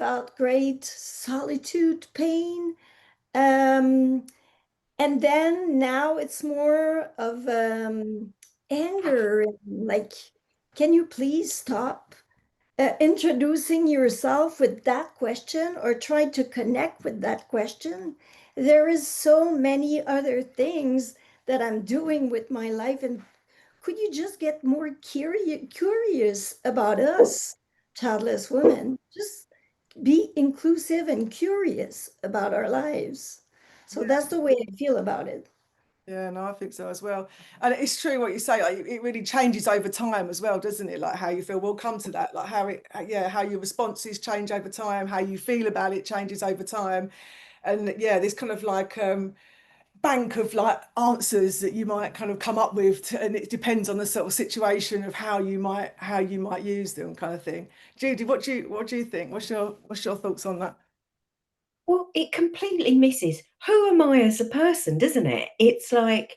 felt great solitude, pain. Um, and then now it's more of anger, like, can you please stop introducing yourself with that question or try to connect with that question? There is so many other things that I'm doing with my life, and could you just get more curious about us, childless women? Just be inclusive and curious about our lives. So Yeah. that's the way I feel about it. Yeah, no, I think so as well. And it's true what you say, like it really changes over time as well, doesn't it? Like how you feel. We'll come to that, like how your responses change over time, how you feel about it changes over time. And yeah, this kind of like bank of like answers that you might kind of come up with and it depends on the sort of situation of how you might use them kind of thing. Judy, what do you think? What's your thoughts on that? Well, it completely misses who am I as a person, doesn't it? It's like,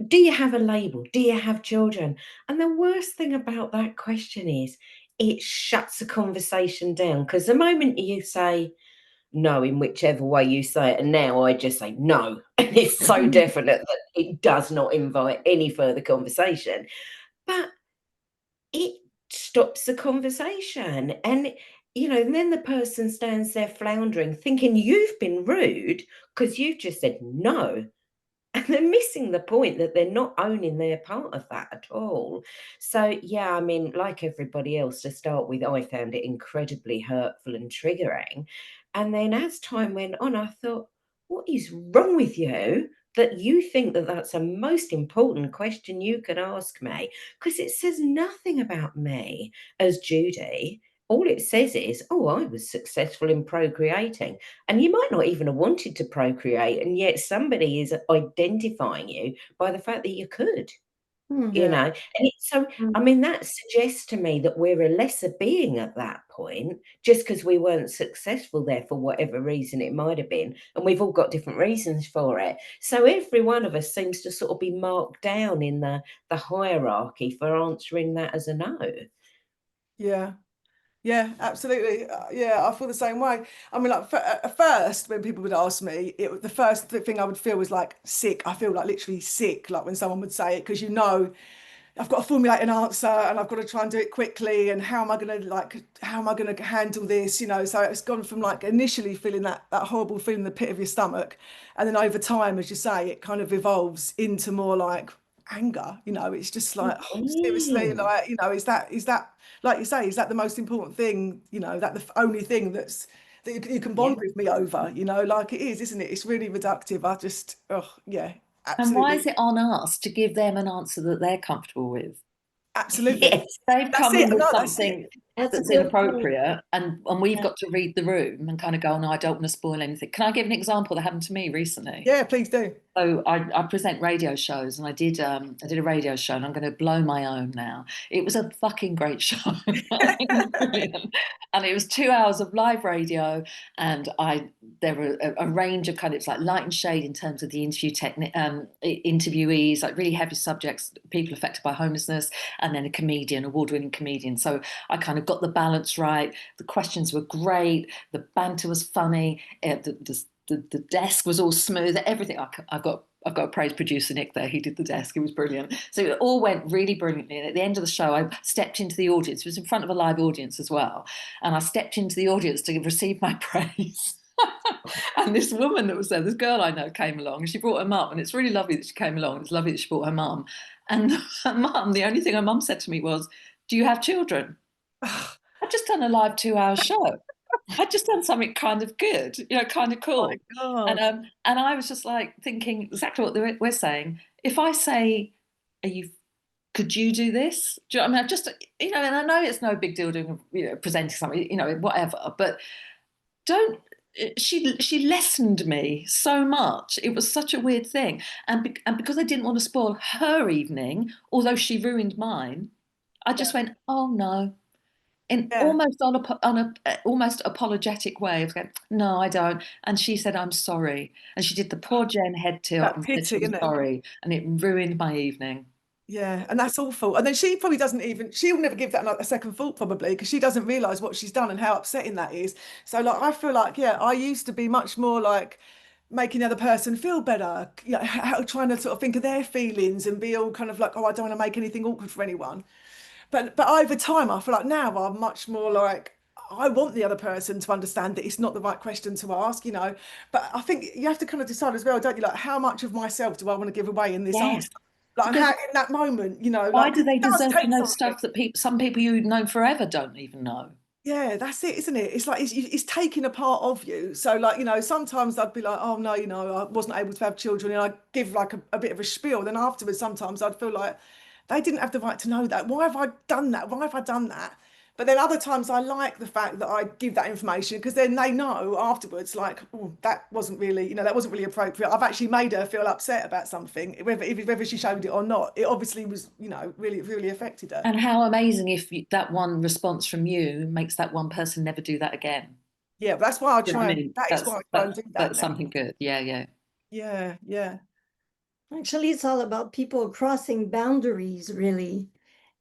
do you have a label? Do you have children? And the worst thing about that question is it shuts the conversation down because the moment you say no in whichever way you say it, and now I just say no, and it's so definite that it does not invite any further conversation. But it stops the conversation. And, and then the person stands there floundering, thinking you've been rude because you've just said no. And they're missing the point that they're not owning their part of that at all. So, yeah, I mean, like everybody else, to start with, I found it incredibly hurtful and triggering. And then as time went on, I thought, what is wrong with you that you think that that's a most important question you could ask me? Because it says nothing about me as Judy. All it says is, oh, I was successful in procreating. And you might not even have wanted to procreate, and yet somebody is identifying you by the fact that you could, Hmm. Yeah. And so, I mean, that suggests to me that we're a lesser being at that point, just because we weren't successful there for whatever reason it might have been. And we've all got different reasons for it. So every one of us seems to sort of be marked down in the hierarchy for answering that as a no. Yeah. Yeah, absolutely. Yeah, I feel the same way. I mean, like at first, when people would ask me, the first thing I would feel was like sick. I feel like literally sick, like when someone would say it, because I've got to formulate an answer and I've got to try and do it quickly. And how am I gonna handle this? So it's gone from like initially feeling that horrible feeling in the pit of your stomach, and then over time, as you say, it kind of evolves into more like anger. It's just like, oh, seriously, Mm. like, is that like you say, is that the most important thing? That the only thing that you can Yeah. bond with me over? Like it is, isn't it? It's really reductive. I just, oh yeah, And why is absolutely, it on us to give them an answer that they're comfortable with? absolutely. Yes. They've That's come it. in with No, that's it. something That's a that's good point. inappropriate, and we've Yeah. got to read the room and kind of go, no, I don't want to spoil anything. Can I give an example that happened to me recently? Yeah, please do. So I present radio shows, and I did a radio show, and I'm going to blow my own now. It was a fucking great show. It was brilliant. And it was 2 hours of live radio, and there were a range of kind of, it's like light and shade in terms of the interviewees, like really heavy subjects, people affected by homelessness, and then a comedian, award-winning comedian. So I kind of got the balance right. The questions were great. The banter was funny. The desk was all smooth. Everything. I've got to praise producer Nick there. He did the desk. It was brilliant. So it all went really brilliantly. And at the end of the show, I stepped into the audience. It was in front of a live audience as well. And I stepped into the audience to receive my praise. And this woman that was there, this girl I know, came along, and she brought her mum. And it's really lovely that she came along. It's lovely that she brought her mum. And her mum, the only thing her mum said to me was, "Do you have children?" I've just done a live 2 hour show. I'd just done something kind of good, kind of Oh my cool. God. And I was just like thinking exactly what we're saying. If I say, "Are you? Could you do this?" Do you know what I mean? I just, and I know it's no big deal doing, presenting something, whatever. But don't. She lessened me so much. It was such a weird thing, and because I didn't want to spoil her evening, although she ruined mine, I Yeah. just went, "Oh no." In Yeah. almost on a almost apologetic way of going, "No, I don't." And she said, "I'm sorry." And she did the poor Jen head tilt That and said she pity, was isn't it? sorry. And it ruined my evening. Yeah, and that's awful. And then she probably doesn't even, she'll never give that a second thought probably, because she doesn't realise what she's done and how upsetting that is. So like, I feel like, yeah, I used to be much more like making the other person feel better, you know, trying to sort of think of their feelings and be all kind of like, oh, I don't want to make anything awkward for anyone. But over time, I feel like now I'm much more like, I want the other person to understand that it's not the right question to ask, you know. But I think you have to kind of decide as well, don't you? Like, how much of myself do I want to give away in this Yeah. answer? Like, and Because how in that moment, you know, why like, do 'cause they it does deserve to take know something. stuff that some people you've known forever don't even know? Yeah, that's it, isn't it? It's like it's taking a part of you. So, like, you know, sometimes I'd be like, oh no, you know, I wasn't able to have children, and I'd give like a bit of a spiel. Then afterwards, sometimes I'd feel like they didn't have the right to know that. Why have I done that? Why have I done that? But then other times I like the fact that I give that information, because then they know afterwards, like, oh, that wasn't really, you know, that wasn't really appropriate. I've actually made her feel upset about something, whether she showed it or not. It obviously was, you know, really affected her. And how amazing if that one response from you makes that one person never do that again. Yeah, but that's why I Do you know try what I and mean? that is why I try and do that That's now. something good. Yeah, yeah. Yeah. Actually, it's all about people crossing boundaries, really.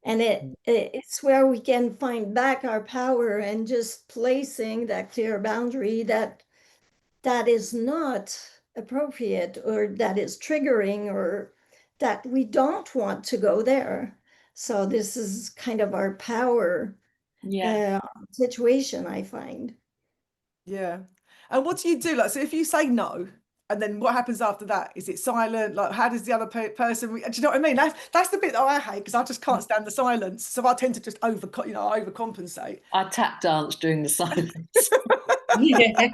And Mm. it's where we can find back our power and just placing that clear boundary that is not appropriate or that is triggering or that we don't want to go there. So this is kind of our power Yeah. situation, I find. Yeah. And what do you do? Like, so if you say no, and then what happens after that? Is it silent? Like, how does the other person? Do you know what I mean? That's the bit that I hate, because I just can't stand the silence. So I tend to just overcompensate. I tap dance during the silence. Yeah.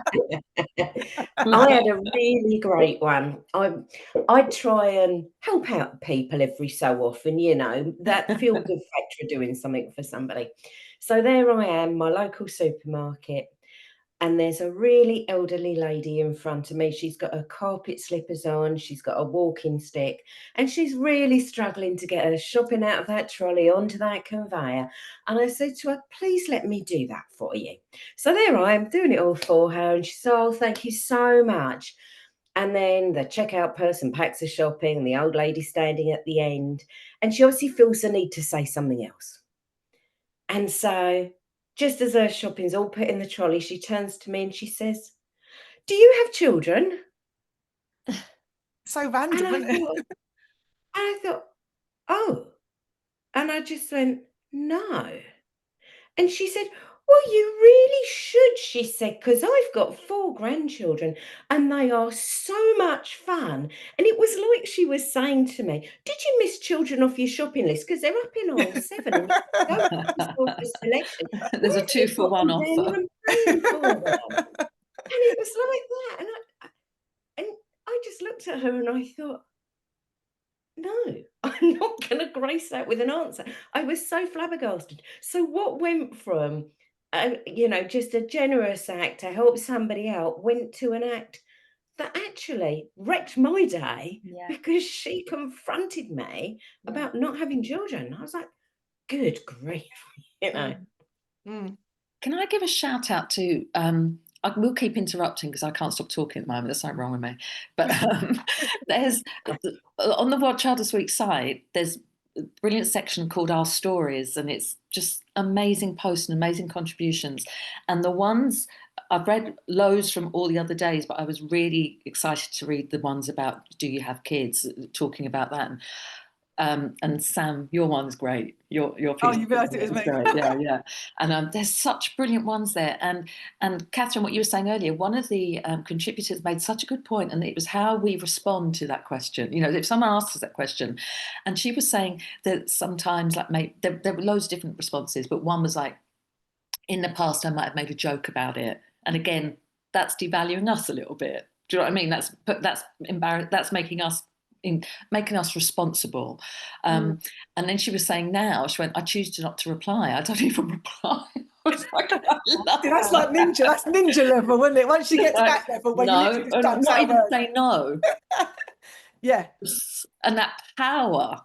I had a really great one. I try and help out people every so often, you know, that feel good factor of doing something for somebody. So there I am, my local supermarket, and there's a really elderly lady in front of me. She's got her carpet slippers on, she's got a walking stick, and she's really struggling to get her shopping out of that trolley onto that conveyor. And I said to her, please let me do that for you. So there I am doing it all for her, and she said, oh, thank you so much. And then the checkout person packs her shopping, and the old lady standing at the end, and she obviously feels the need to say something else. And so, just as her shopping's all put in the trolley, she turns to me and she says, do you have children? So And random, I isn't it? thought, oh. And I just went, no. And she said, well, you really should, she said, because I've got 4 grandchildren and they are so much fun. And it was like she was saying to me, did you miss children off your shopping list? Because they're up in aisle 7 and you can go to the store for selection. There's Why a have you got 2-for-1 them there offer. and paying for them? And it was like that. And I just looked at her and I thought, no, I'm not going to grace that with an answer. I was so flabbergasted. So what went from, you know, just a generous act to help somebody out went to an act that actually wrecked my day Yeah. because she confronted me Yeah. about not having children. I was like, good grief, you know. Mm. Can I give a shout out to I will keep interrupting because I can't stop talking at the moment. There's something wrong with me. But there's on the World Childless Week site, there's a brilliant section called Our Stories, and it's just amazing posts and amazing contributions. And the ones I've read loads from all the other days, but I was really excited to read the ones about do you have kids, talking about that. And Sam, your one's great. Your Oh, piece you realised it was is me. great. Yeah, yeah. And there's such brilliant ones there. And Catherine, what you were saying earlier, one of the contributors made such a good point, and it was how we respond to that question. You know, if someone asks us that question, and she was saying that sometimes, like, there were loads of different responses, but one was like, in the past, I might have made a joke about it, and again, that's devaluing us a little bit. Do you know what I mean? That's embarrassing. That's making us responsible. And then she was saying now, she went, I choose to not to reply. I don't even reply. I was like, I love See, that's that. like ninja. That's ninja level, isn't it? Once you get to Like, that level where you no, literally just and don't not say a even word. say no. Yeah. And that power.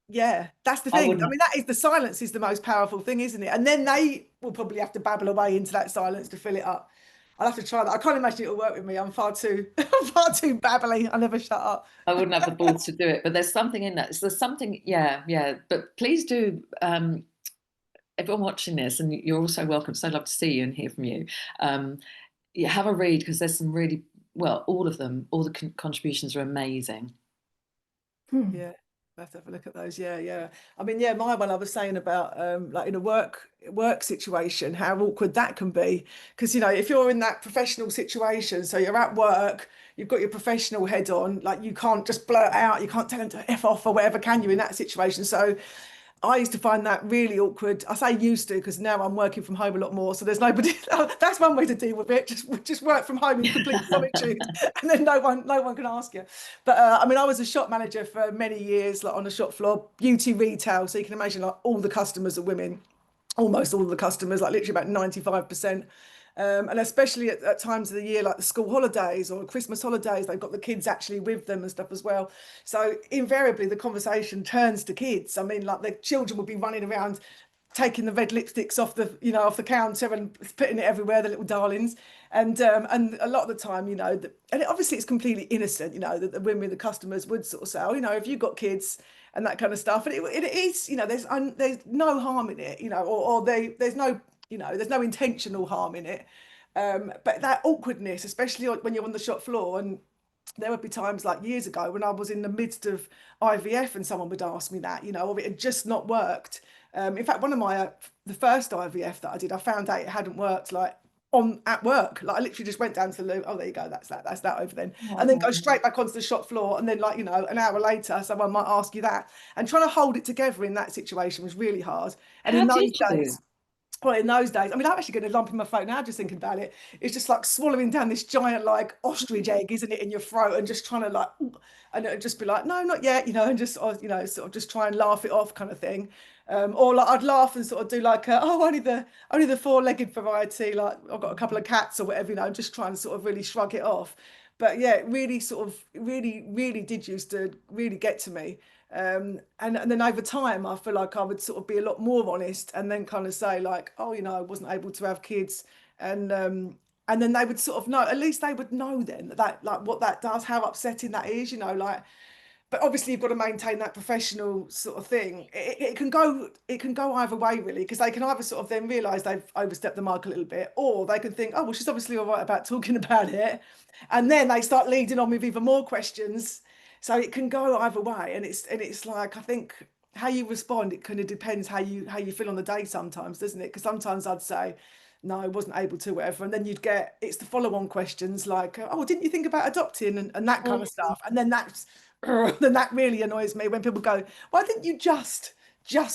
Yeah, that's the I thing. I wouldn't. mean, that is the silence is the most powerful thing, isn't it? And then they will probably have to babble away into that silence to fill it up. I'll have to try that. I can't imagine it'll work with me. I'm far too babbly. I never shut up. I wouldn't have the balls to do it, but there's something in that. So there's something, yeah. But please do, everyone watching this, and you're also welcome. So love to see you and hear from you. You have a read, because there's some really, well, all of them, all the contributions are amazing. Yeah, I have to have a look at those. Yeah. I mean, yeah, my one I was saying about like in a work situation, how awkward that can be. Because, you know, if you're in that professional situation, so you're at work, you've got your professional head on, like you can't just blurt out, you can't tell them to F off or whatever, can you, in that situation? So I used to find that really awkward. I say used to because now I'm working from home a lot more, so there's nobody. That's one way to deal with it. Just work from home in complete solitude, and then no one can ask you. But I mean, I was a shop manager for many years, like on the shop floor, beauty retail. So you can imagine, like all the customers are women, almost all of the customers, like literally about 95%. And especially at times of the year, like the school holidays or Christmas holidays, they've got the kids actually with them and stuff as well. So invariably, the conversation turns to kids. I mean, like the children would be running around, taking the red lipsticks off the, you know, off the counter and putting it everywhere, the little darlings. And a lot of the time, you know, and obviously it's completely innocent, you know, that the women, the customers would sort of say, oh, you know, if you've got kids and that kind of stuff, and it is, you know, there's no harm in it, you know, or there's no, you know, there's no intentional harm in it. But that awkwardness, especially when you're on the shop floor, and there would be times like years ago when I was in the midst of IVF and someone would ask me that, you know, or it had just not worked. In fact, one of my the first IVF that I did, I found out it hadn't worked like on at work. Like I literally just went down to the loo. Oh, there you go. That's that over then. And then go straight back onto the shop floor. And then, like, you know, an hour later, someone might ask you that. And trying to hold it together in that situation was really hard. And How in did those you? days, well, in those days, I mean, I'm actually getting a lump in my throat now just thinking about it. It's just like swallowing down this giant, like, ostrich egg, isn't it, in your throat, and just trying to, like, and it'd just be like, no, not yet, you know, and just, you know, sort of just try and laugh it off kind of thing. Or like I'd laugh and sort of do like, oh, only the four-legged variety, like I've got a couple of cats or whatever, you know, just trying to sort of really shrug it off. But yeah, it really sort of really did used to really get to me. And then over time, I feel like I would sort of be a lot more honest and then kind of say like, oh, you know, I wasn't able to have kids. And then they would sort of know, at least they would know then that like what that does, how upsetting that is, you know, like, but obviously you've got to maintain that professional sort of thing. It can go either way really, because they can either sort of then realise they've overstepped the mark a little bit, or they can think, oh well, she's obviously all right about talking about it, and then they start leading on with even more questions. So it can go either way, and it's like, I think how you respond, it kind of depends how you feel on the day sometimes, doesn't it? Because sometimes I'd say no, I wasn't able to, whatever, and then you'd get, it's the follow-on questions like, oh, didn't you think about adopting, and that kind of stuff, and then that's then that really annoys me when people go, why didn't you just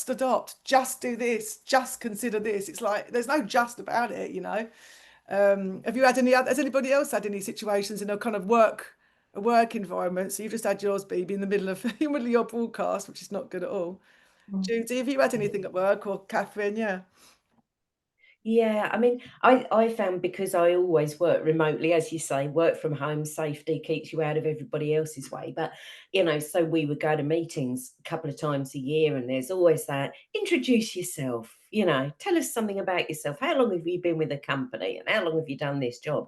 adopt, just do this, just consider this? It's like there's no just about it, you know. Have you had any other, has anybody else had any situations in a kind of work environment? So you've just had yours, baby, in the middle of your broadcast, which is not good at all. Judy, have you had anything at work, or Catherine? Yeah. Yeah, I mean, I found, because I always work remotely, as you say, work from home, safety keeps you out of everybody else's way. But, you know, so we would go to meetings a couple of times a year, and there's always that, introduce yourself, you know, tell us something about yourself. How long have you been with the company, and how long have you done this job?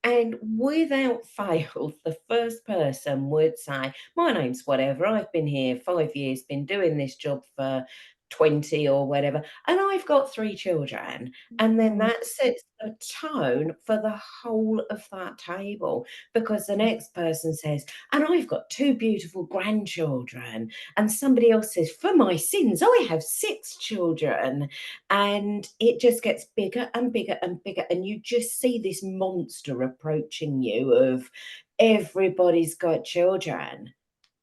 And without fail, the first person would say, my name's whatever, I've been here 5 years, been doing this job for 20 or whatever, and I've got 3 children. And then that sets the tone for the whole of that table, because the next person says, and I've got 2 beautiful grandchildren. And somebody else says, for my sins, I have 6 children. And it just gets bigger and bigger and bigger. And you just see this monster approaching you of everybody's got children.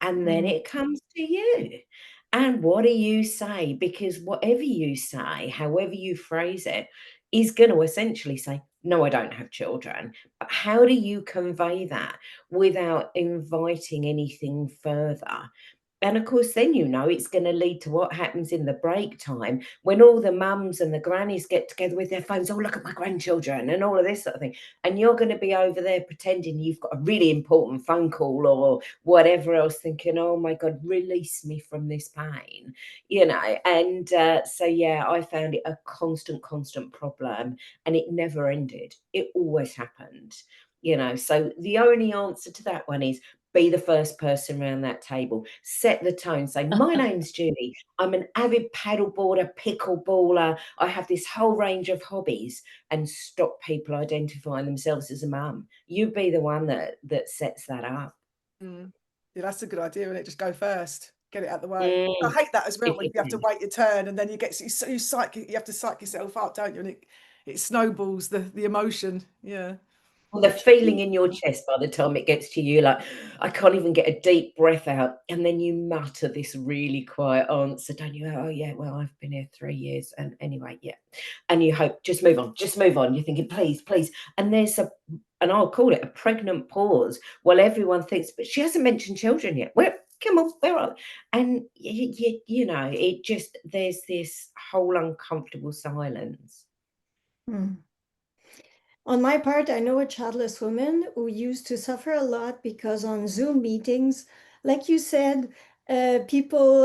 And then it comes to you. And what do you say? Because whatever you say, however you phrase it, is going to essentially say, no, I don't have children. But how do you convey that without inviting anything further? And of course, then it's going to lead to what happens in the break time when all the mums and the grannies get together with their phones. Oh, look at my grandchildren and all of this sort of thing. And you're going to be over there pretending you've got a really important phone call or whatever else, thinking, oh my God, release me from this pain, And so, yeah, I found it a constant problem, and it never ended. It always happened, So the only answer to that one is be the first person around that table, set the tone, say, my name's Julie, I'm an avid paddleboarder, pickleballer, I have this whole range of hobbies, and stop people identifying themselves as a mum. You be the one that sets that up. Yeah, that's a good idea, and just go first, get it out the way. I hate that as well, If when you you have to can. wait your turn, and then you have to psych yourself up, don't you? And it snowballs the emotion. Yeah. Well, the feeling in your chest by the time it gets to you, like, I can't even get a deep breath out. And then you mutter this really quiet answer, don't you? Oh, yeah, well, I've been here 3 years. And anyway, yeah. And you hope, just move on, just move on. You're thinking, please, please. And and I'll call it a pregnant pause while everyone thinks, but she hasn't mentioned children yet. Where, come on, where are they? And, it just, there's this whole uncomfortable silence. On my part, I know a childless woman who used to suffer a lot because on Zoom meetings, like you said, people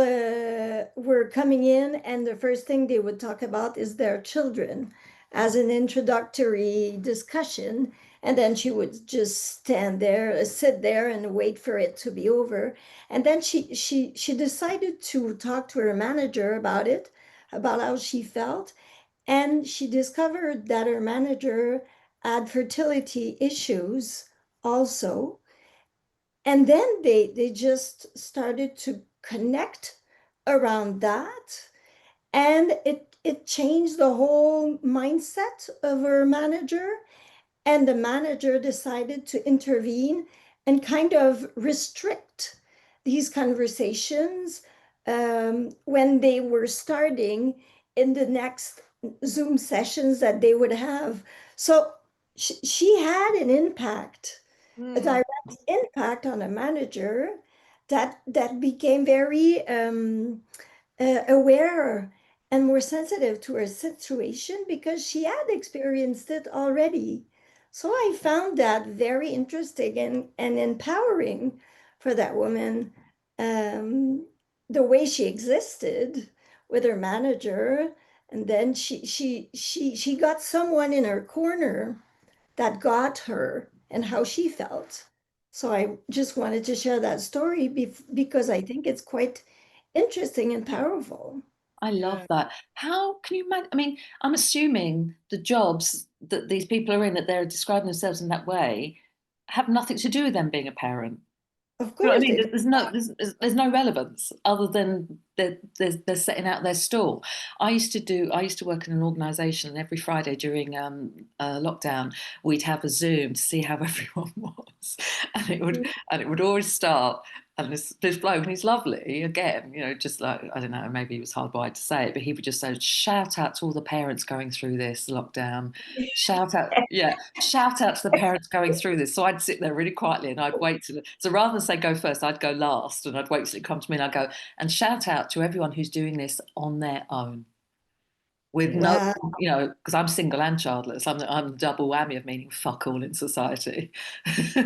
were coming in, and the first thing they would talk about is their children as an introductory discussion. And then she would just sit there and wait for it to be over. And then she decided to talk to her manager about it, about how she felt. And she discovered that her manager had fertility issues also. And then they just started to connect around that. And it changed the whole mindset of her manager. And the manager decided to intervene and kind of restrict these conversations when they were starting in the next Zoom sessions that they would have. So she had an impact, a direct impact on a manager that became very aware and more sensitive to her situation because she had experienced it already. So I found that very interesting and empowering for that woman. Um, the way she existed with her manager, and then she got someone in her corner that got her and how she felt. So I just wanted to share that story because I think it's quite interesting and powerful. I love that. How can you imagine? I mean, I'm assuming the jobs that these people are in, that they're describing themselves in that way, have nothing to do with them being a parent. Of You know what I course, mean? they There's no relevance other than they're setting out their stall. I used to work in an organisation, and every Friday during lockdown, we'd have a Zoom to see how everyone was, and it would always start. And this bloke, and he's lovely, again, just like, I don't know, maybe he was hardwired to say it, but he would just say, shout out to all the parents going through this lockdown. Shout out to the parents going through this. So I'd sit there really quietly and I'd wait so rather than say go first, I'd go last, and I'd wait till it comes to me, and I'd go, and shout out to everyone who's doing this on their own. With no, wow. because I'm single and childless. I'm double whammy of meaning fuck all in society.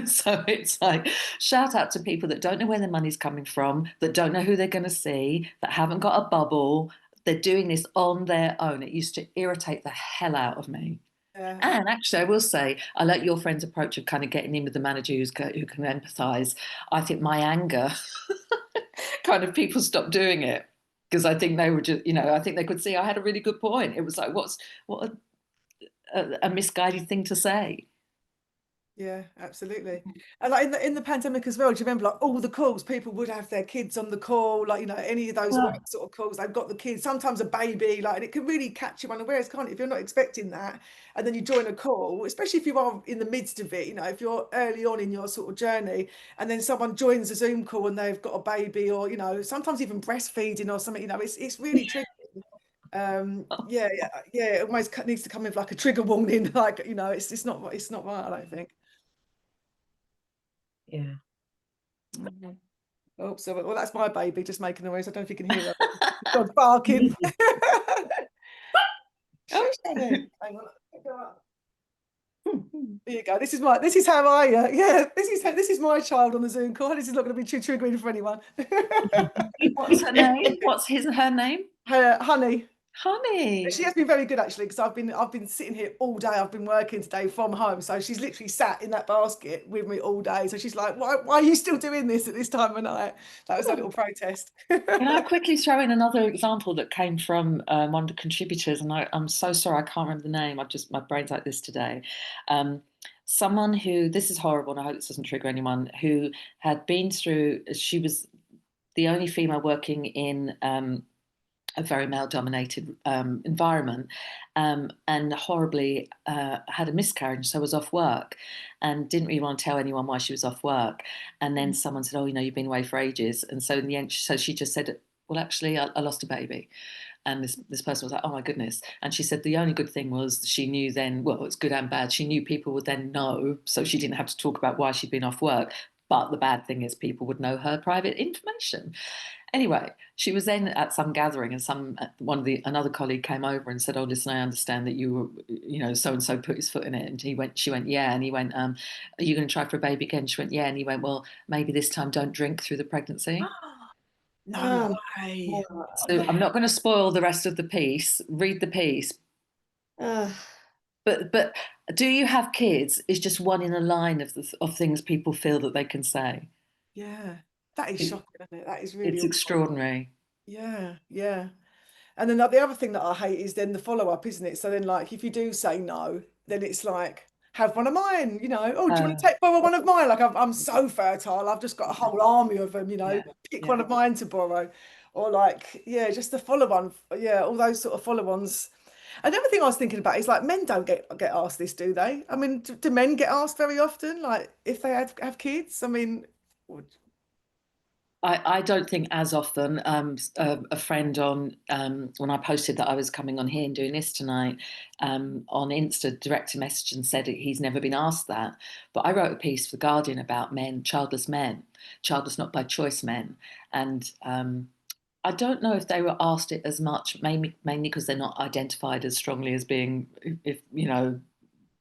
So it's like, shout out to people that don't know where their money's coming from, that don't know who they're going to see, that haven't got a bubble. They're doing this on their own. It used to irritate the hell out of me. Yeah. And actually, I will say, I like your friend's approach of kind of getting in with the manager who can empathise. I think my anger, kind of people stopped doing it because I think they were just, I think they could see I had a really good point. It was like, what a misguided thing to say. Yeah, absolutely. And like in the pandemic as well, do you remember like all the calls, people would have their kids on the call, like, any of those work sort of calls, they've got the kids, sometimes a baby, like, and it can really catch you unawares, can't it? If you're not expecting that, and then you join a call, especially if you are in the midst of it, if you're early on in your sort of journey, and then someone joins a Zoom call and they've got a baby, or, sometimes even breastfeeding or something, it's really tricky. Yeah, it almost needs to come with like a trigger warning, like, it's not right, I don't think. Yeah. Mhm. Oh, so well, that's my baby just making noise. I don't know if you can hear her. Dog barking. Shush, Hang on. Go up. There you go. This is how I this is my child on the Zoom call. This is not going to be too triggering for anyone. What's her name? What's her name? Honey. Honey. She has been very good actually, because I've been sitting here all day. I've been working today from home, so she's literally sat in that basket with me all day. So she's like, why are you still doing this at this time of night? That was a little protest. Can I quickly throw in another example that came from one of the contributors, and I'm so sorry I can't remember the name. My brain's like this today. Someone who, this is horrible, and I hope this doesn't trigger anyone, who had been through. She was the only female working in a very male-dominated environment, and horribly had a miscarriage, so was off work, and didn't really want to tell anyone why she was off work. And then someone said, "Oh, you've been away for ages." And so in the end, so she just said, "Well, actually, I lost a baby." And this person was like, "Oh my goodness." And she said the only good thing was she knew then, well, it's good and bad. She knew people would then know, so she didn't have to talk about why she'd been off work. But the bad thing is people would know her private information. Anyway, she was then at some gathering, and another colleague came over and said, "Oh, listen, I understand that you were, so and so put his foot in it." And she went, "Yeah." And he went, "Are you going to try for a baby again?" She went, "Yeah." And he went, "Well, maybe this time don't drink through the pregnancy." No way. So I'm not going to spoil the rest of the piece. Read the piece. But do you have kids? Is just one in a line of things people feel that they can say. Yeah, that is shocking, isn't it? That is really It's awful. extraordinary. Yeah, yeah. And then the other thing that I hate is then the follow-up, isn't it? So then, like, if you do say no, then it's like, have one of mine, oh, do you want to borrow one of mine? Like, I'm so fertile, I've just got a whole army of them, pick one of mine to borrow. Or like, yeah, just the follow-on, all those sort of follow-ons. Another thing I was thinking about is like, men don't get asked this, do they? I mean, do men get asked very often, like if they have kids? I mean, I don't think as often. A friend on when I posted that I was coming on here and doing this tonight, on Insta, direct a message and said he's never been asked that. But I wrote a piece for The Guardian about men, childless not by choice men, and I don't know if they were asked it as much, mainly because they're not identified as strongly as being, if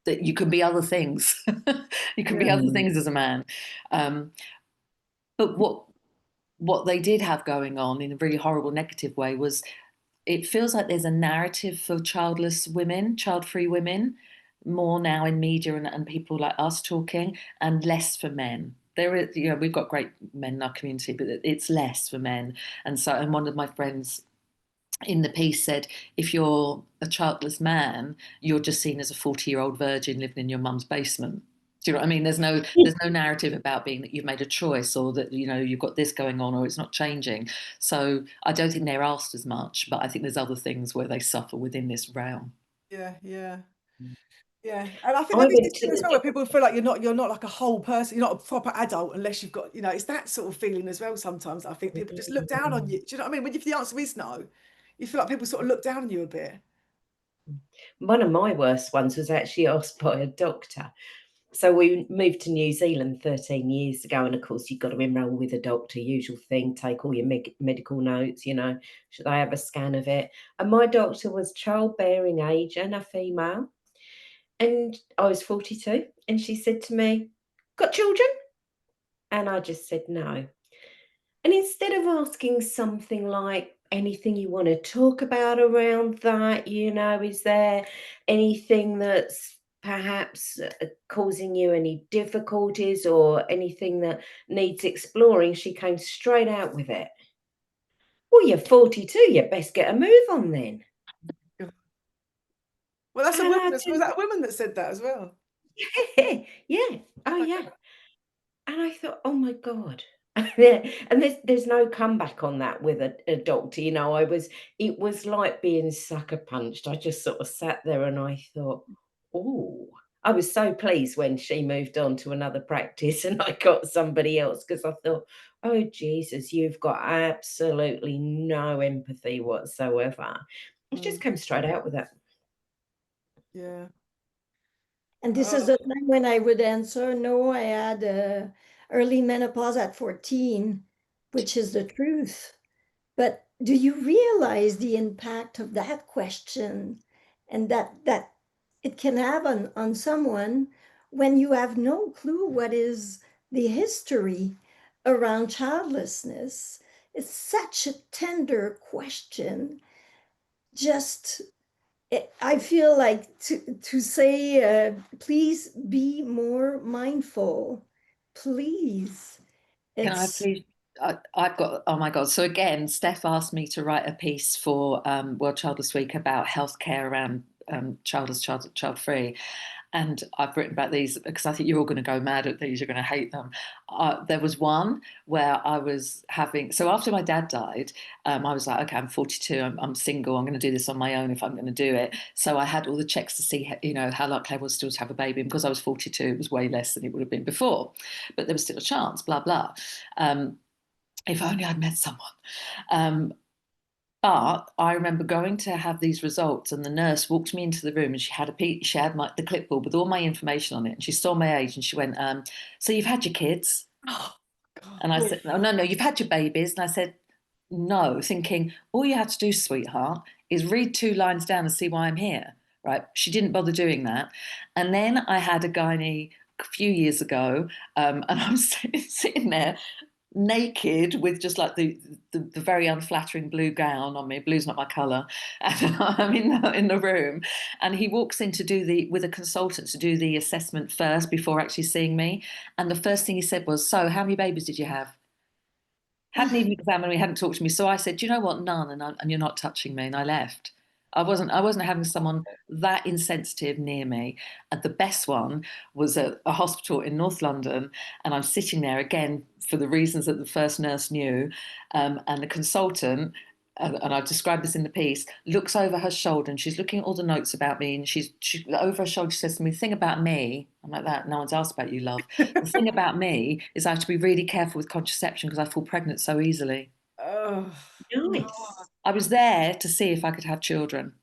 that you can be other things. You can be other things as a man. But what they did have going on in a really horrible negative way was, it feels like there's a narrative for childless women, child-free women, more now in media and people like us talking, and less for men. There is, we've got great men in our community, but it's less for men. And one of my friends in the piece said, if you're a childless man, you're just seen as a 40-year-old virgin living in your mum's basement. Do you know what I mean? There's no narrative about being that you've made a choice, or that you've got this going on, or it's not changing. So I don't think they're asked as much, but I think there's other things where they suffer within this realm. yeah. Yeah, and I think there is this thing as well where people feel like you're not like a whole person, you're not a proper adult unless you've got, it's that sort of feeling as well. Sometimes I think people just look down on you. Do you know what I mean? When if the answer is no, you feel like people sort of look down on you a bit. One of my worst ones was actually asked by a doctor. So we moved to New Zealand 13 years ago, and of course you've got to enroll with a doctor, usual thing, take all your medical notes, should I have a scan of it? And my doctor was childbearing age and a female. And I was 42, and she said to me, "Got children?" And I just said no. And instead of asking something like, anything you want to talk about around that, is there anything that's perhaps causing you any difficulties or anything that needs exploring, she came straight out with it. Well, you're 42, you best get a move on then. Well, that's a woman. Was that a woman that said that as well? Yeah. Oh, yeah. And I thought, oh my God. And there's no comeback on that with a doctor. It was like being sucker punched. I just sort of sat there and I thought, oh, I was so pleased when she moved on to another practice and I got somebody else, because I thought, oh, Jesus, you've got absolutely no empathy whatsoever. It just came straight out with that. Yeah. And this is the time when I would answer, no, I had early menopause at 14. which is the truth. But do you realize the impact of that question and that it can have on someone when you have no clue what is the history around childlessness? It's such a tender question. Just I feel like to say, please be more mindful. Please. Can I It's please? I've got, oh my God. So again, Steph asked me to write a piece for World Childless Week about healthcare around childless, child free. And I've written about these because I think you're all going to go mad at these. You're going to hate them. There was one where I was having, so after my dad died, I was like, okay, I'm 42, I'm single, I'm going to do this on my own if I'm going to do it. So I had all the checks to see, you know, how likely I was still to have a baby. And because I was 42, it was way less than it would have been before. But there was still a chance, blah, blah. If only I'd met someone. But I remember going to have these results, and the nurse walked me into the room, and she had the clipboard with all my information on it, and she saw my age, and she went, "So you've had your kids?" Oh, God. And I said, "No, no, no, you've had your babies." And I said, "No," thinking all you had to do, sweetheart, is read 2 lines down and see why I'm here. Right? She didn't bother doing that, and then I had a gynae a few years ago, and I'm sitting there naked with just like the very unflattering blue gown on me. Blue's not my colour, and I'm in the room, and he walks in to do with a consultant to do the assessment first before actually seeing me. And the first thing he said was, "So, how many babies did you have?" Hadn't even examined me, hadn't talked to me. So I said, "Do you know what? None, and you're not touching me." And I left. I wasn't having someone that insensitive near me. And the best one was at a hospital in North London, and I'm sitting there again for the reasons that the first nurse knew, and the consultant. And I've described this in the piece, looks over her shoulder and she's looking at all the notes about me. And she over her shoulder, she says to me, "The thing about me," I'm like, "That no one's asked about you, love. The thing about me is I have to be really careful with contraception because I fall pregnant so easily." Oh, Nice. God. I was there to see if I could have children.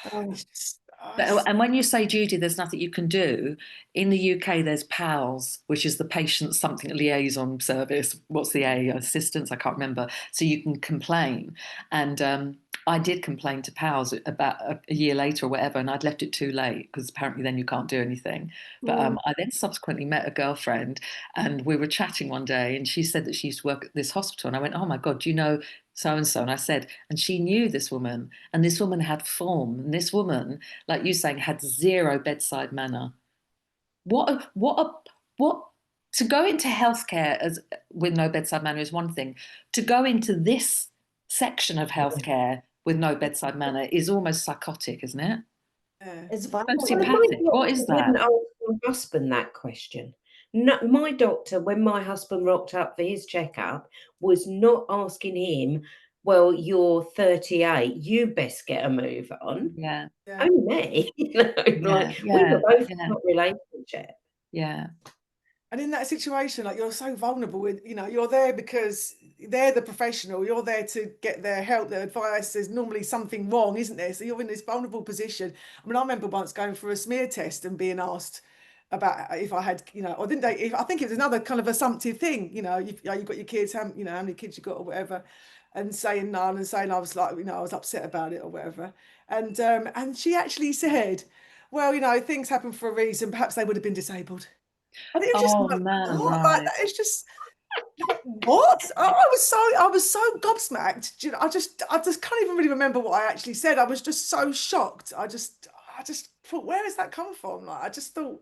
It's just, And when you say, Judy, there's nothing you can do, in the UK, there's PALS, which is the patient something liaison service. What's the A? Assistance? I can't remember. So you can complain. And I did complain to PALS about a year later or whatever, and I'd left it too late because apparently then you can't do anything. But I then subsequently met a girlfriend, and we were chatting one day, and she said that she used to work at this hospital. And I went, "Oh my God, do you know so and so?" And I said, and she knew this woman, and this woman had form, and this woman, like you saying, had zero bedside manner. What to go into healthcare as with no bedside manner is one thing. To go into this section of healthcare with no bedside manner is almost psychotic, isn't it? yeah. it's Well, my Sociopathic. What doctor is didn't that? ask my husband that question. No, my doctor, when my husband rocked up for his checkup, was not asking him, "Well, you're 38, you best get a move on." Yeah, Yeah. Only me, yeah, like we were yeah, both yeah, not relationship. yeah. And in that situation, like you're so vulnerable with, you're there because they're the professional, you're there to get their help, their advice. There's normally something wrong, isn't there? So you're in this vulnerable position. I mean, I remember once going for a smear test and being asked about if I had, or didn't they? I think it was another kind of assumptive thing, you've got your kids, how many kids you got or whatever, and saying none and saying I was like, I was upset about it or whatever. And she actually said, well, things happen for a reason. Perhaps they would have been disabled. And it was just Oh like, man, what? Like right. that is just like what? I was so gobsmacked. I just can't even really remember what I actually said. I was just so shocked. I just thought, where has that come from? Like I just thought,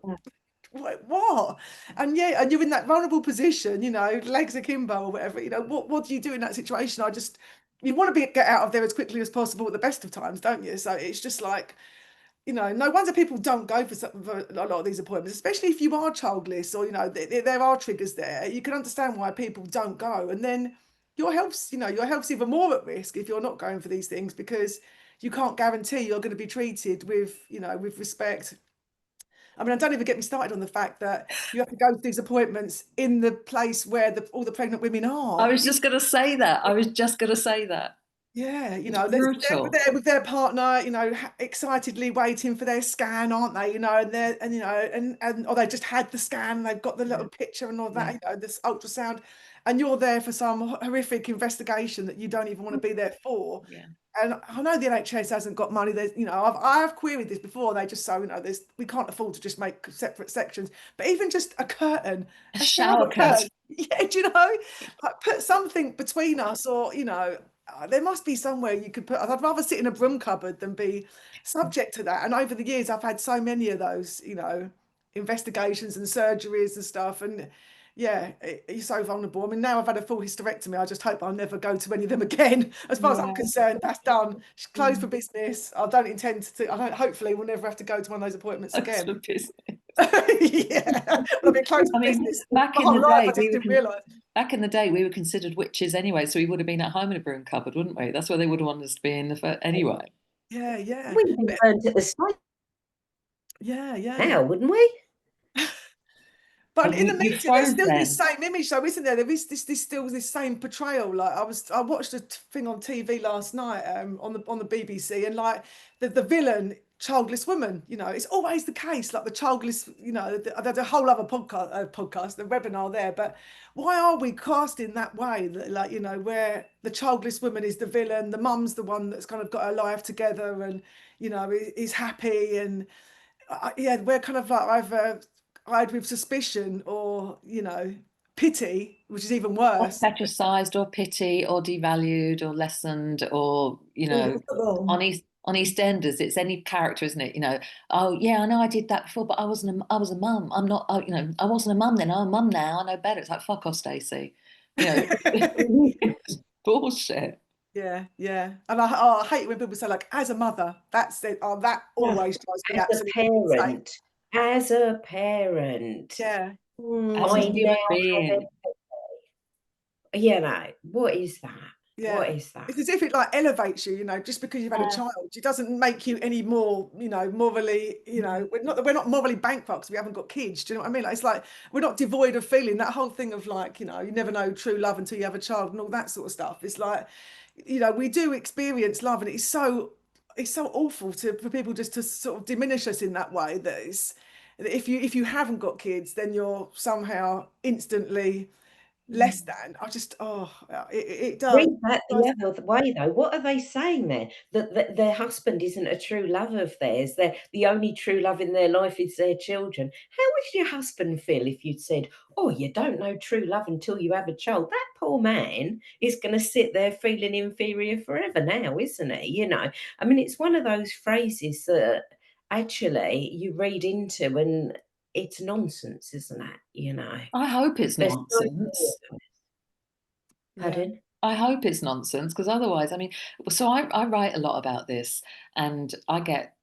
what? And yeah, and you're in that vulnerable position, legs akimbo or whatever. What do you do in that situation? You want to get out of there as quickly as possible at the best of times, don't you? So it's just like, no wonder people don't go for a lot of these appointments, especially if you are childless or, there are triggers there. You can understand why people don't go. And then your health's even more at risk if you're not going for these things because you can't guarantee you're going to be treated with respect. I mean, don't even get me started on the fact that you have to go to these appointments in the place where all the pregnant women I are. was just going to say that. I was just going to say that. Yeah, you It's know, they're brutal. there with their partner, you know, excitedly waiting for their scan, aren't they? You know, and you know, and or they just had the scan, they've got the little picture and all that, you know, this ultrasound, and you're there for some horrific investigation that you don't even want to be there for. Yeah. And I know the NHS hasn't got money. There's, you know, I've queried this before. They just say, you know, we can't afford to just make separate sections. But even just a curtain, A a shower shower curtain, curtain. yeah, do you know, like put something between us, or you know, there must be somewhere you could put. I'd rather sit in a broom cupboard than be subject to that. And over the years, I've had so many of those, you know, investigations and surgeries and stuff, and yeah, you're so vulnerable. I mean, now I've had a full hysterectomy. I just hope I'll never go to any of them again. As far as I'm Yeah. concerned, that's done. She's closed for business. I don't intend to. I don't. Hopefully, we'll never have to go to one of those appointments That's again. for business. Yeah, well, I've been closed I for mean, business my whole life. I just didn't realise. back in the day, we were considered witches anyway, so we would have been at home in a broom cupboard, wouldn't we? That's where they would have wanted us to be in the anyway. Yeah, yeah, We'd be burnt at the stake yeah, yeah. now, wouldn't we? But And in the you media, there's froze still this then. same image, though, isn't there? There is this still this same portrayal. Like I watched a thing on TV last night, on the BBC, and like the villain, childless woman. You know, it's always the case. Like the childless, you know, there's a whole other podcast, the webinar there. But why are we casting that way? That, like, you know, where the childless woman is the villain, the mum's the one that's kind of got her life together, and you know, is happy, and yeah, we're kind of like either eyed with suspicion or, you know, pity, which is even Or worse. fetishized or pity or devalued or lessened or, you know, Invisible. on EastEnders, it's any character, isn't it? You know, oh yeah, I know I did that before, but I was a mum. I'm not, you know, I wasn't a mum then. I'm a mum now. I know better. It's like, fuck off, Stacey. You know, it's bullshit. Yeah, yeah. And I hate when people say, like, as a mother, that's it. Oh, that Oh, always drives me as a absolutely insane. as a parent, Yeah, As a I Mm. now human have being. you know, what is that? What yeah. is that? It's as if it like elevates you, you know, just because you've had a Yeah. child. It doesn't make you any more, you know, morally, you know, we're not morally bankrupt because we haven't got kids. Do you know what I mean? Like, it's like we're not devoid of feeling. That whole thing of like, you know, you never know true love until you have a child and all that sort of stuff. It's like, you know, we do experience love, and it's so awful for people just to sort of diminish us in that way. That if you haven't got kids, then you're somehow instantly less Mm. than. I just it does. Read that the other way, though. What are they saying there? That their husband isn't a true love of theirs. The only true love in their life is their children. How would your husband feel if you'd said, "Oh, you don't know true love until you have a child"? That poor man is going to sit there feeling inferior forever now, isn't he? You know, I mean, it's one of those phrases that actually you read into, and it's nonsense, isn't it? You know, I hope it's there's no nonsense. Yeah. pardon. I hope it's nonsense because otherwise, I mean, so I write a lot about this and I get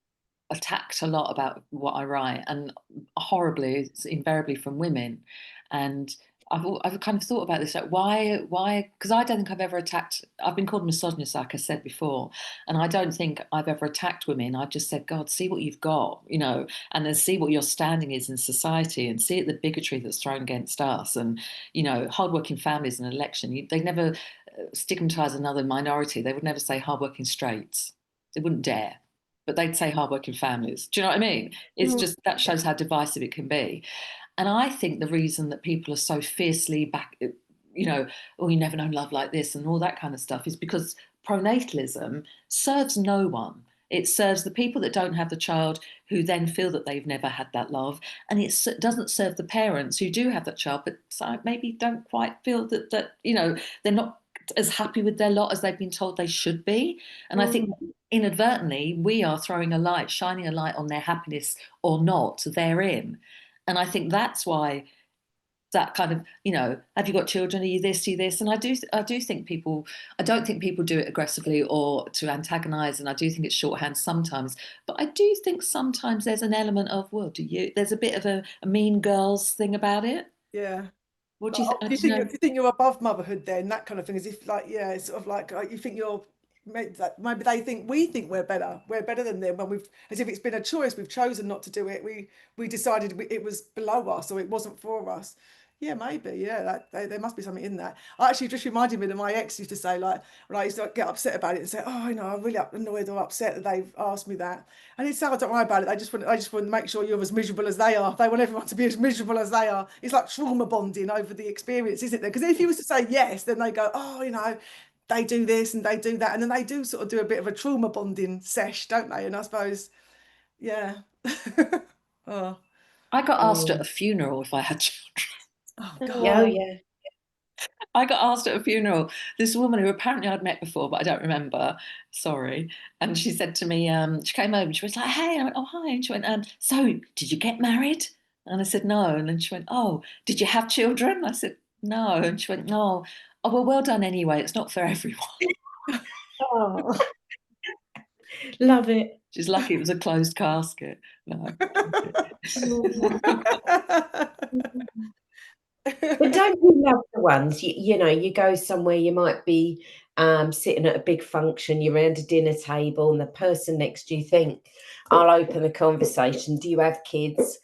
attacked a lot about what I write, and horribly, it's invariably from women. And I've kind of thought about this, like why? Because I don't think I've ever attacked. I've been called misogynist, like I said before, and I don't think I've ever attacked women. I've just said, God, see what you've got, you know, and then see what your standing is in society, and see the bigotry that's thrown against us, and you know, hardworking families in an election. They never stigmatise another minority. They would never say hardworking straights. They wouldn't dare, but they'd say hardworking families. Do you know what I mean? It's Mm. just that shows how divisive it can be. And I think the reason that people are so fiercely back, you know, oh, you never know love like this and all that kind of stuff is because pronatalism serves no one. It serves the people that don't have the child who then feel that they've never had that love. And it doesn't serve the parents who do have that child, but maybe don't quite feel that, you know, they're not as happy with their lot as they've been told they should be. And I think Mm. inadvertently we are throwing a light, shining a light on their happiness or not therein. And I think that's why that kind of, you know, have you got children? Are you this? Are you this? And I do think people, I don't think people do it aggressively or to antagonize. And I do think it's shorthand sometimes. But I do think sometimes there's an element of, well, there's a bit of a mean girls thing about it. Yeah. What do Like, you think? oh, I do you don't think know. you think you're above motherhood then, that kind of thing, as if like, yeah, it's sort of like you think you're maybe they think we think we're better than them when we've, as if it's been a choice, we've chosen not to do it, we decided it was below us or it wasn't for us. Yeah, maybe. Yeah, there must be something in that. I actually just reminded me that my ex used to say, like, when I used to get upset about it and say, "Oh, I'm really annoyed or upset that they've asked me that," and he'd say, "Oh, don't worry about it. I just want to make sure you're as miserable as they are. They want everyone to be as miserable as they are." It's like trauma bonding over the experience, isn't there? Because if you was to say yes, then they go, "Oh, they do this and they do that," and then they do sort of do a bit of a trauma bonding sesh, don't they? And I suppose, yeah. Oh, I got asked at Mm. a funeral if I had children. oh Oh, God. yeah. I got asked at a funeral, this woman who apparently I'd met before, but I don't remember. Sorry. And she said to me, she came over and she was like, "Hey," I went, "Oh, hi." And she went, "So did you get married?" And I said, "No." And then she went, "Oh, did you have children?" I said, "No." And she went, "No. Oh, well done anyway. It's not for everyone." Oh. Love it. She's lucky it was a closed casket. No. But don't you love the ones, you go somewhere, you might be sitting at a big function, you're around a dinner table, and the person next to you think, "I'll open the conversation. Do you have kids?"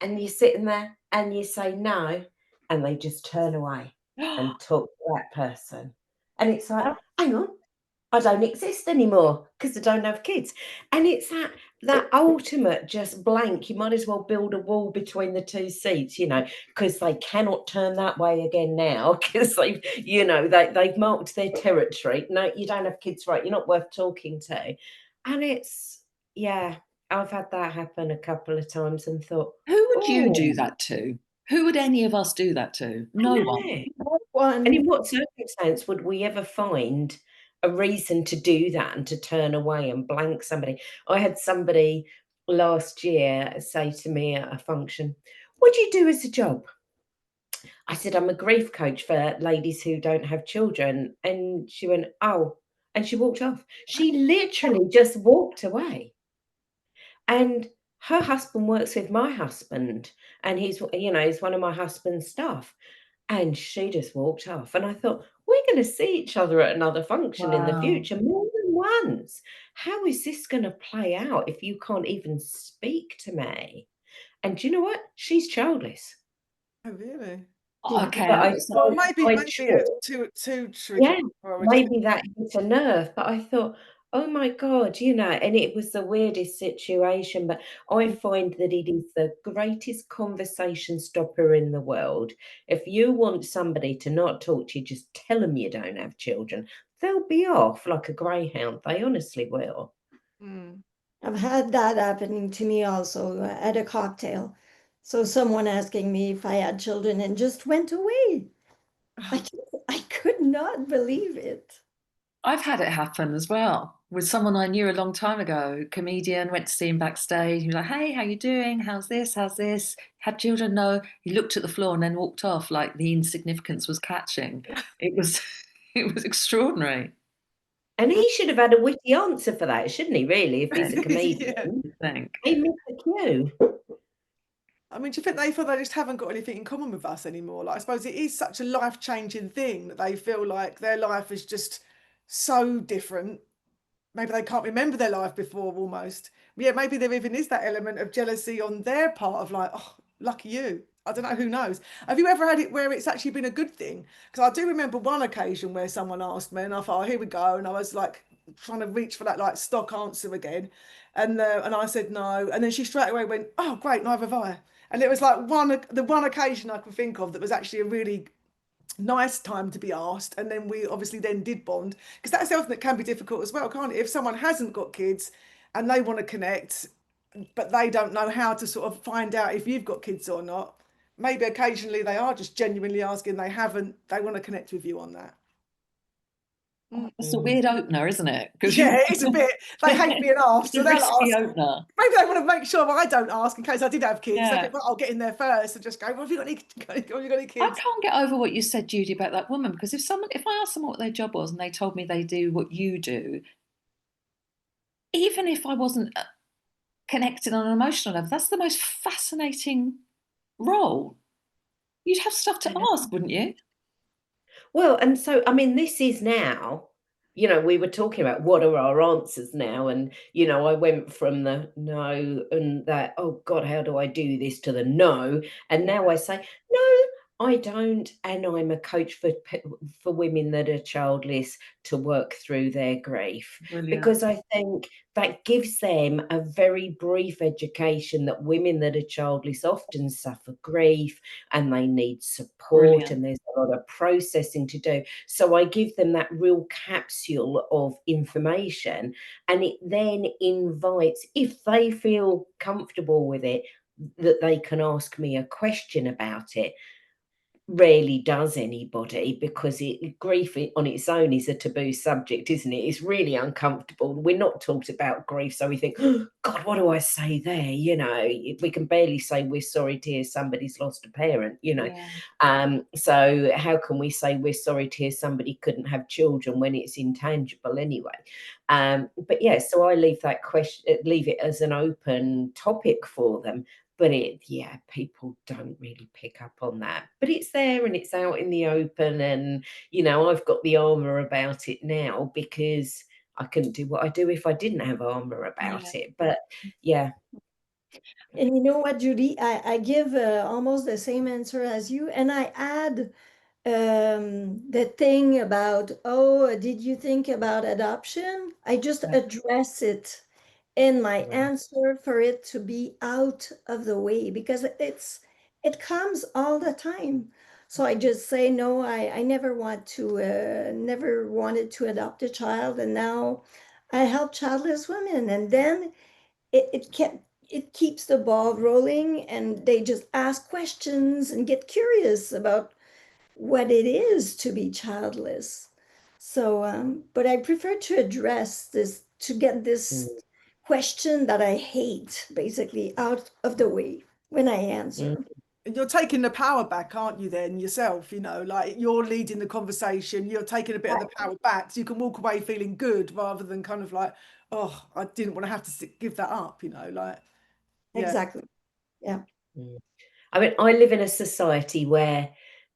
And you're sitting there and you say no, and they just turn away and talk to that person. And it's like, hang on, I don't exist anymore because I don't have kids. And it's that ultimate just blank. You might as well build a wall between the two seats, because they cannot turn that way again now because they've marked their territory. No, you don't have kids, right? You're not worth talking to. And yeah, I've had that happen a couple of times and thought, Who would you do oh, that to? Who would any of us do that to? No one. and in One. what circumstance would we ever find a reason to do that and to turn away and blank somebody? I had somebody last year say to me at a function, "What do you do as a job?" I said, "I'm a grief coach for ladies who don't have children." And she went, "Oh," and she walked off. She literally just walked away. And her husband works with my husband, and he's one of my husband's staff. And she just walked off. And I thought, we're going to see each other at another function in the Wow. future more than once. How is this going to play out if you can't even speak to me? And do you know what? She's childless. Oh, really? Okay. But I Well, thought, maybe I it's thought, too triggering yeah, for her, isn't it? maybe that hit a nerve. But I thought, oh my God, and it was the weirdest situation. But I find that it is the greatest conversation stopper in the world. If you want somebody to not talk to you, just tell them you don't have children. They'll be off like a greyhound. They honestly will. Mm. I've had that happening to me also at a cocktail. So someone asking me if I had children and just went away. I, I could not believe it. I've had it happen as well with someone I knew a long time ago, comedian, went to see him backstage. He was like, "Hey, how you doing? How's this? How's this? Had children?" No. He looked at the floor and then walked off like the insignificance was catching. It was it was extraordinary. And he should have had a witty answer for that, shouldn't he, really, if he's a Yeah. comedian? I think. He missed the cue. I mean, do you think they feel they just haven't got anything in common with us anymore? Like, I suppose it is such a life-changing thing that they feel like their life is just so different. Maybe they can't remember their life before almost. Yeah, maybe there even is that element of jealousy on their part of like, oh, lucky you. I don't know, who knows? Have you ever had it where it's actually been a good thing? Because I do remember one occasion where someone asked me and I thought, oh, here we go. And I was like trying to reach for that like stock answer again. And I said no. And then she straight away went, oh, great, neither have I. And it was like the one occasion I can think of that was actually a really nice time to be asked, and then we obviously then did bond, because that's something that can be difficult as well, can't it? If someone hasn't got kids and they want to connect but they don't know how to sort of find out if you've got kids or not, maybe occasionally they are just genuinely asking, they want to connect with you on that. It's a weird opener, isn't it? Because Yeah, it is a bit, they hate being asked, it's so a they'll risky ask. opener. Maybe they want to make sure I don't ask in case I did have kids. They Yeah. think, well, I'll get in there first and just go, well, have you got any I kids? can't get over what you said, Judy, about that woman, because if I asked someone what their job was and they told me they do what you do, even if I wasn't connected on an emotional level, that's the most fascinating role. You'd have stuff to ask, wouldn't you? Well, and so, I mean, this is now, we were talking about what are our answers now. And, I went from the no and that, oh God, how do I do this, to the no. And now I say, no, I don't, and I'm a coach for women that are childless to work through their grief, Brilliant. because I think that gives them a very brief education that women that are childless often suffer grief and they need support. Brilliant. And there's a lot of processing to do. So I give them that real capsule of information, and it then invites, if they feel comfortable with it, that they can ask me a question about it. Rarely does anybody, because grief on its own is a taboo subject, isn't it? It's really uncomfortable. We're not taught about grief, so we think, oh, God, what do I say there? You know, we can barely say we're sorry to hear somebody's lost a parent, you know. Yeah. So how can we say we're sorry to hear somebody couldn't have children when it's intangible anyway? But yeah, so I leave that question, leave it as an open topic for them. But people don't really pick up on that. But it's there and it's out in the open. And, you know, I've got the armor about it now, because I couldn't do what I do if I didn't have armor about it. But yeah. And you know what, Judy? I give almost the same answer as you, and I add the thing about, oh, did you think about adoption? I just address it in my answer for it to be out of the way, because it comes all the time. So I just say, no, I never never wanted to adopt a child, and now I help childless women. And then it keeps the ball rolling, and they just ask questions and get curious about what it is to be childless. So, but I prefer to address this, to get this question that I hate basically out of the way when I answer. And you're taking the power back, aren't you, then yourself? You know, like you're leading the conversation, you're taking a bit of the power back, so you can walk away feeling good rather than kind of like, oh, I didn't want to have to give that up, you know, like, yeah. Exactly. Yeah. I mean, I live in a society where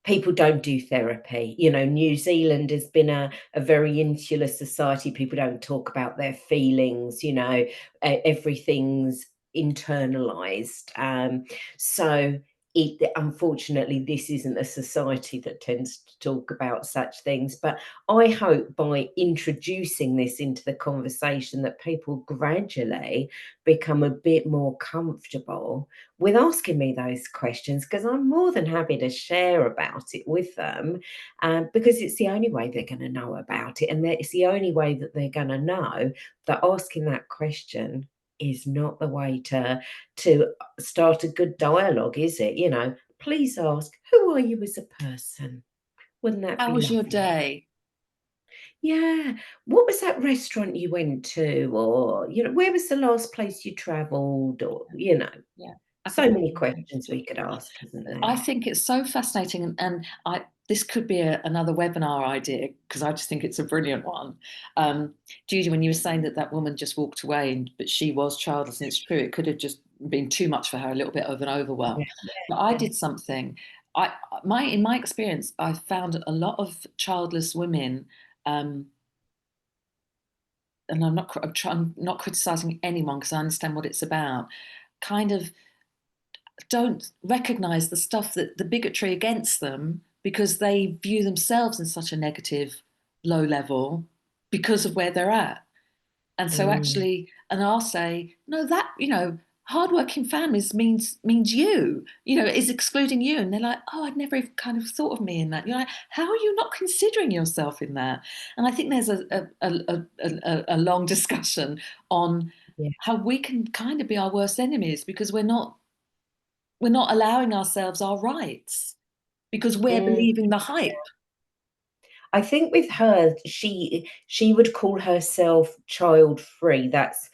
people don't do therapy. You know, New Zealand has been a very insular society. People don't talk about their feelings, you know, everything's internalized. So unfortunately, this isn't a society that tends to talk about such things. But I hope by introducing this into the conversation that people gradually become a bit more comfortable with asking me those questions, because I'm more than happy to share about it with them, because it's the only way they're going to know about it. And it's the only way that they're going to know that asking that question is not the way to start a good dialogue, is it? You know, please ask, who are you as a person? Wouldn't that How be was your lovely? day? Yeah. What was that restaurant you went to? Or, you know, where was the last place you traveled? Or, you know, Yeah. so many questions we could ask, isn't there? I think it's so fascinating, and this could be another webinar idea, because I just think it's a brilliant one. Judy, when you were saying that woman just walked away, but she was childless, and it's true, it could have just been too much for her, a little bit of an overwhelm. But I did something. In my experience, I found a lot of childless women, and I'm not criticizing anyone because I understand what it's about, kind of don't recognize the stuff, that the bigotry against them, because they view themselves in such a negative, low level because of where they're at. And so actually, and I'll say, no, that, you know, hardworking families means you know, is excluding you. And they're like, oh, I'd never even kind of thought of me in that. You're like, how are you not considering yourself in that? And I think there's a long discussion on how we can kind of be our worst enemies, because we're not allowing ourselves our rights because we're believing the hype. I think with her, she would call herself child free. That's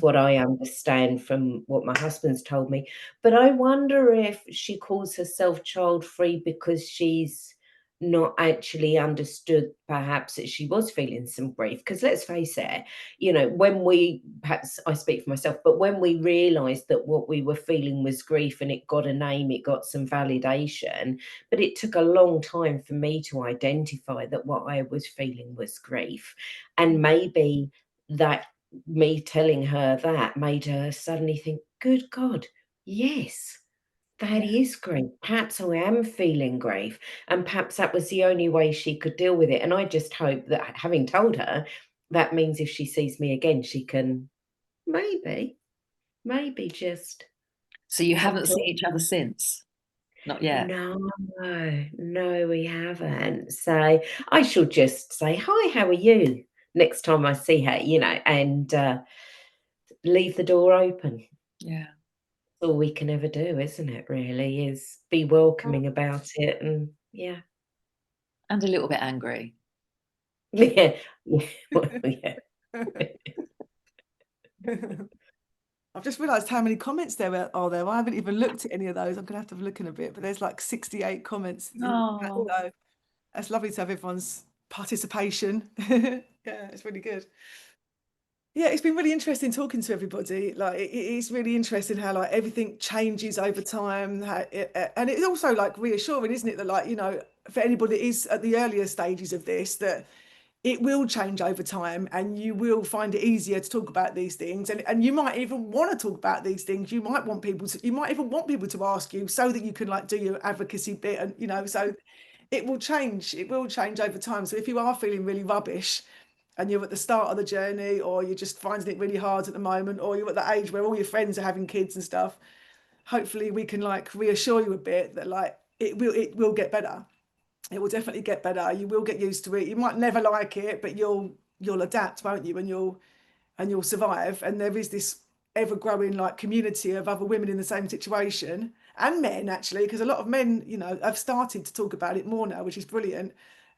what I understand from what my husband's told me. But I wonder if she calls herself child free because she's not actually understood perhaps that she was feeling some grief. Because let's face it, you know, when we, perhaps I speak for myself, but when we realized that what we were feeling was grief and it got a name, it got some validation, but it took a long time for me to identify that what I was feeling was grief. And maybe that, me telling her that, made her suddenly think, good God, yes, that is grief. Perhaps I am feeling grief, and perhaps that was the only way she could deal with it. And I just hope that, having told her, that means if she sees me again, she can maybe just So you have haven't to. seen each other since? Not yet? No, no, we haven't. So I shall just say, "Hi, how are you?" next time I see her, and leave the door open. Yeah. All we can ever do, isn't it, really, is be welcoming about it, and yeah. And a little bit angry. Yeah, yeah, well, yeah. I've just realised how many comments there are there. I haven't even looked at any of those. I'm going to have a look in a bit, but there's like 68 comments in that, Oh, so it's lovely to have everyone's participation. Yeah, it's really good. Yeah, it's been really interesting talking to everybody. Like, it is really interesting how like everything changes over time. And it's also like reassuring, isn't it, that like, for anybody that is at the earlier stages of this, that it will change over time and you will find it easier to talk about these things. And you might even want to talk about these things. You might even want people to ask you so that you can like do your advocacy bit, and so it will change. It will change over time. So if you are feeling really rubbish and you're at the start of the journey, or you're just finding it really hard at the moment, or you're at the age where all your friends are having kids and stuff, hopefully we can like reassure you a bit that like it will get better. It will definitely get better. You will get used to it. You might never like it, but you'll adapt, won't you? And you'll survive. And there is this ever-growing like community of other women in the same situation, and men actually, because a lot of men, have started to talk about it more now, which is brilliant.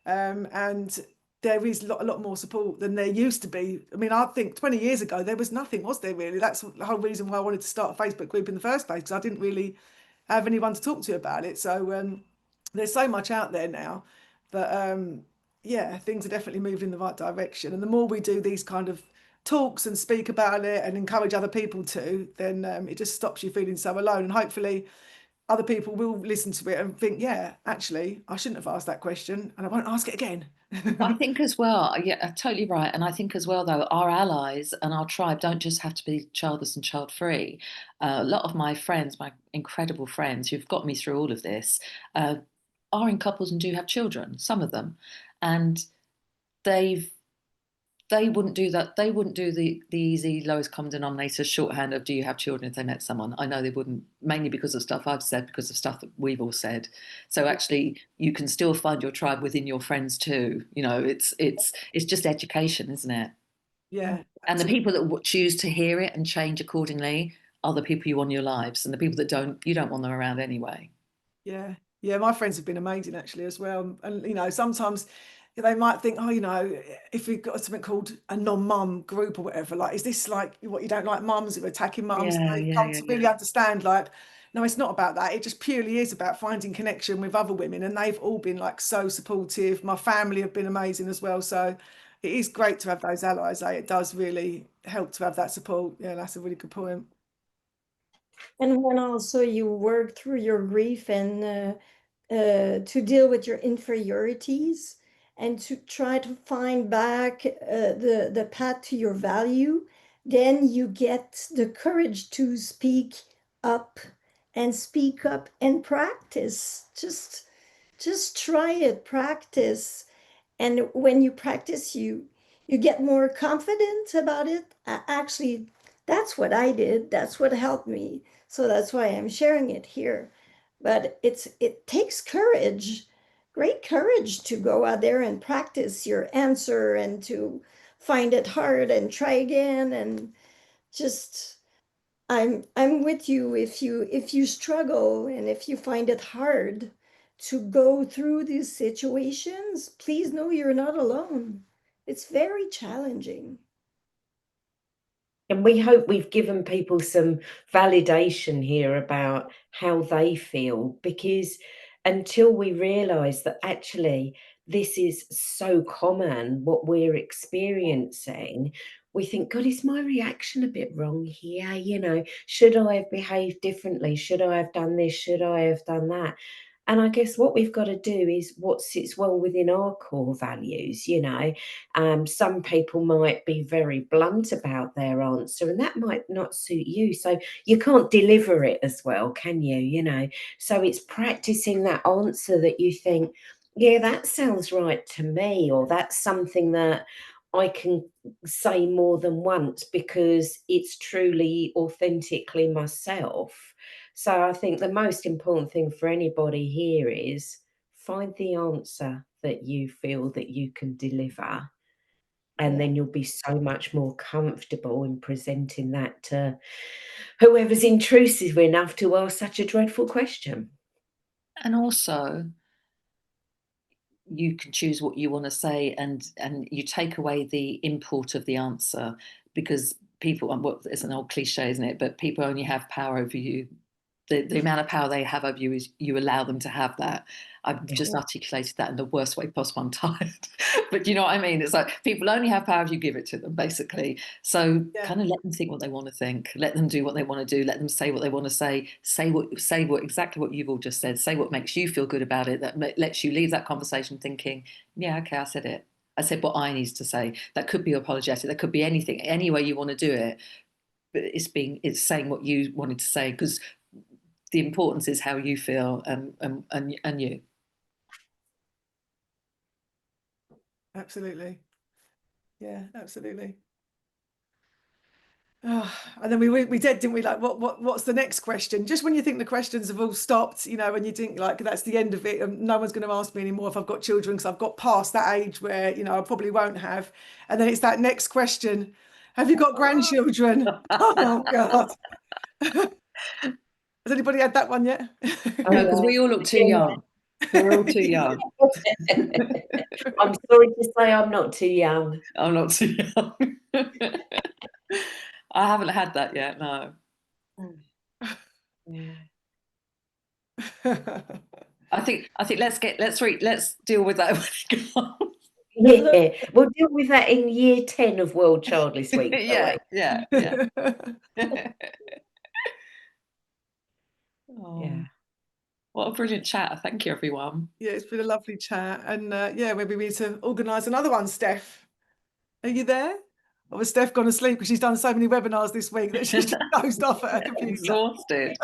And there is a lot more support than there used to be. I mean, I think 20 years ago there was nothing, was there really? That's the whole reason why I wanted to start a Facebook group in the first place, because I didn't really have anyone to talk to about it. So there's so much out there now. But yeah, things are definitely moving in the right direction. And the more we do these kind of talks and speak about it and encourage other people to, then it just stops you feeling so alone. And hopefully other people will listen to it and think, yeah, actually, I shouldn't have asked that question and I won't ask it again. I think as well, yeah, totally right. And I think as well, though, our allies and our tribe don't just have to be childless and child free. A lot of my friends, my incredible friends who've got me through all of this, are in couples and do have children, some of them. And they've they wouldn't do that. They wouldn't do the easy lowest common denominator shorthand of do you have children if they met someone. I know they wouldn't, mainly because of stuff I've said, because of stuff that we've all said. So actually you can still find your tribe within your friends too. It's just education, isn't it? Yeah, And the absolutely. people that choose to hear it and change accordingly are the people you want in your lives, and the people that don't, you don't want them around anyway. Yeah, yeah, my friends have been amazing actually as well. And sometimes they might think, oh, if we've got something called a non-mum group or whatever, like, is this like what you don't like mums who are attacking mums? Yeah, They've yeah, come yeah, to really yeah. understand, like, no, it's not about that. It just purely is about finding connection with other women, and they've all been like so supportive. My family have been amazing as well. So it is great to have those allies. It does really help to have that support. Yeah, that's a really good point. And when also you work through your grief and to deal with your inferiorities and to try to find back the path to your value, then you get the courage to speak up and practice. Just try it, practice. And when you practice, you get more confident about it. Actually, that's what I did. That's what helped me. So that's why I'm sharing it here. But it takes courage, great courage, to go out there and practice your answer and to find it hard and try again. And just I'm with you. If you struggle and if you find it hard to go through these situations, please know you're not alone. It's very challenging. And we hope we've given people some validation here about how they feel, because until we realise that actually this is so common, what we're experiencing, we think, God, is my reaction a bit wrong here? Should I have behaved differently? Should I have done this? Should I have done that? And I guess what we've got to do is what sits well within our core values, you know. Some people might be very blunt about their answer, and that might not suit you. So you can't deliver it as well, can you? You know, so it's practicing that answer that you think, yeah, that sounds right to me, or that's something that I can say more than once because it's truly authentically myself. So I think the most important thing for anybody here is find the answer that you feel that you can deliver, and Yeah. then you'll be so much more comfortable in presenting that to whoever's intrusive enough to ask such a dreadful question. And also, you can choose what you want to say, and you take away the import of the answer, because people, and what, it's an old cliche, isn't it? But people only have power over you. The amount of power they have over you is you allow them to have that. I've just articulated that in the worst way possible. I'm tired. But you know what I mean? It's like people only have power if you give it to them, basically. So kind of let them think what they want to think. Let them do what they want to do. Let them say what they want to say. Say what exactly what you've all just said. Say what makes you feel good about it. That lets you leave that conversation thinking, yeah, okay, I said it. I said what I need to say. That could be apologetic. That could be anything, any way you want to do it. But it's saying what you wanted to say, because the importance is how you feel, and you. Absolutely. Yeah, absolutely. Oh, and then we did, didn't we? Like, what's the next question? Just when you think the questions have all stopped, you know, and you think like that's the end of it, and no one's going to ask me anymore if I've got children, because I've got past that age where, you know, I probably won't have. And then it's that next question: have you got grandchildren? Oh God. Has anybody had that one yet? No, because we all look too young. We're all too young. I'm sorry to say I'm not too young. I'm not too young. I haven't had that yet. No. I think let's deal with that when it comes. Yeah, we'll deal with that in year 10 of World Childless Week. Yeah. Oh, Yeah. what a brilliant chat. Thank you, everyone. Yeah, it's been a lovely chat. And yeah, maybe we need to organise another one, Steph. Are you there? Or has Steph gone to sleep because she's done so many webinars this week that she's just dozed off at her computer? Exhausted.